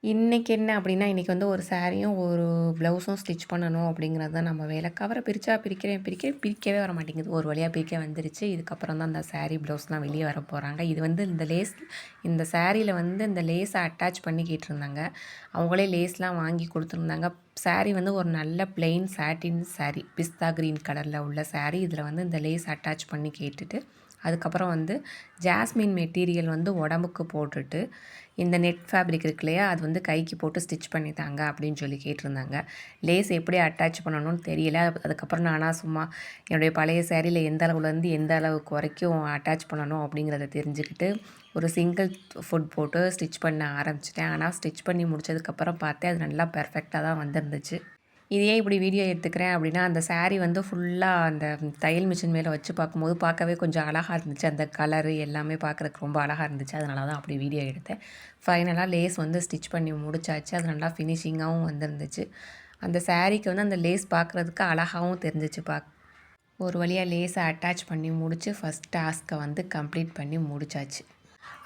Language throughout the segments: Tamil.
இன்னைக்கு என்ன அப்படின்னா, இன்னைக்கு வந்து ஒரு சாரியும், ஒரு ப்ளவுஸும் ஸ்டிச் பண்ணணும் அப்படிங்கிறது தான் நம்ம வேலை. கவர பிரிக்கவே வர மாட்டேங்குது. ஒரு வழியா பிரிக்க வந்துருச்சு. இதுக்கப்புறம் தான் அந்த சாரி, ப்ளவுஸ்லாம் வெளிய வரப்போறாங்க. இது வந்து இந்த சாரியில வந்து இந்த லேஸ அட்டாச் பண்ணி கேட்டிருந்தாங்க. அவங்களே லேஸ்லாம் வாங்கி குடுத்துருந்தாங்க. சாரி வந்து ஒரு நல்ல பிளெயின் சாட்டின் சாரி. பிஸ்தா கிரீன் கலர்ல உள்ள சாரி. இதில வந்து இந்த லேஸ் அட்டாச் பண்ணி கேட்டுட்டு, அதுக்கப்புறம் வந்து ஜாஸ்மின் மெட்டீரியல் வந்து உடம்புக்கு போட்டுட்டு, இந்த நெட் ஃபேப்ரிக் இருக்கு இல்லையா, அது வந்து கைக்கு போட்டு ஸ்டிச் பண்ணி தாங்க அப்படின்னு சொல்லி கேட்டிருந்தாங்க. லேஸ் எப்படி அட்டாச் பண்ணணும்னு தெரியல. அதுக்கப்புறம் நானா சும்மா என்னுடைய பழைய சாரீல எந்த அளவுலேருந்து எந்த அளவுக்கு வரைக்கும் அட்டாச் பண்ணணும் அப்படிங்கிறத தெரிஞ்சுக்கிட்டு, ஒரு சிங்கிள் ஃபுட் போட்டு ஸ்டிச் பண்ண ஆரம்பிச்சுட்டேன். ஆனால் ஸ்டிச் பண்ணி முடிச்சதுக்கப்புறம் பார்த்தேன், அது நல்லா பெர்ஃபெக்ட்டா தான் வந்திருந்துச்சு. இது ஏன் இப்படி வீடியோ எடுத்துக்கிறேன் அப்படின்னா, அந்த சாரீ வந்து ஃபுல்லா அந்த தையல் மிஷின் மேலே வச்சு பார்க்கும்போது பார்க்கவே கொஞ்சம் அழகா இருந்துச்சு. அந்த கலரு எல்லாமே பார்க்குறதுக்கு ரொம்ப அழகா இருந்துச்சு. அதனால தான் அப்படி வீடியோ எடுத்தேன். ஃபைனலா லேஸ் வந்து ஸ்டிச் பண்ணி முடிச்சாச்சு. அது நல்லா ஃபினிஷிங்காகவும் வந்திருந்துச்சு. அந்த சாரீக்கு வந்து அந்த லேஸ் பார்க்குறதுக்கு அழகாவும் தெரிஞ்சுச்சு. ஒரு வழியா லேஸ அட்டாச் பண்ணி முடிச்சு, ஃபர்ஸ்ட் டாஸ்க்க வந்து கம்ப்ளீட் பண்ணி முடிச்சாச்சு.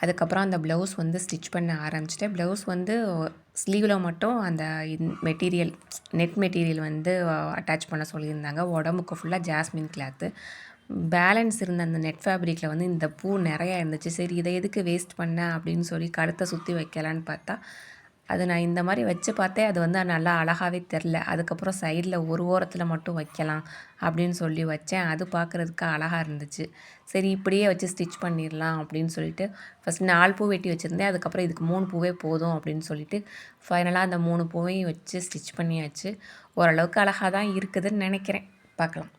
அதுக்கப்புறம் அந்த ப்ளவுஸ் வந்து ஸ்டிச் பண்ண ஆரம்பிச்சிட்டேன். ப்ளவுஸ் வந்து ஸ்லீவில் மட்டும் அந்த மெட்டீரியல் நெட் மெட்டீரியல் வந்து அட்டாச் பண்ண சொல்லியிருந்தாங்க. உடம்புக்கு ஃபுல்லாக ஜாஸ்மின் கிளாத்து. பேலன்ஸ் இருந்த அந்த நெட் ஃபேப்ரிக்கில் வந்து இந்த பூ நிறையா இருந்துச்சு. சரி இதை எதுக்கு வேஸ்ட் பண்ண அப்படின்னு சொல்லி கழுத்தை சுற்றி வைக்கலான்னு பார்த்தா, அது நான் இந்த மாதிரி வச்சு பார்த்தேன். அது வந்து நல்லா அழகாகவே தெரில. அதுக்கப்புறம் சைடில் ஒரு ஓரத்தில் மட்டும் வைக்கலாம் அப்படின்னு சொல்லி வச்சேன். அது பார்க்குறதுக்கு அழகாக இருந்துச்சு. சரி இப்படியே வச்சு ஸ்டிச் பண்ணிடலாம் அப்படின்னு சொல்லிட்டு ஃபஸ்ட் 4 பூ வெட்டி வச்சுருந்தேன். அதுக்கப்புறம் இதுக்கு 3 பூவே போதும் அப்படின்னு சொல்லிட்டு ஃபைனலாக அந்த 3 பூவையும் வச்சு ஸ்டிச் பண்ணியாச்சு. ஓரளவுக்கு அழகாக தான் இருக்குதுன்னு நினைக்கிறேன். பார்க்கலாம்.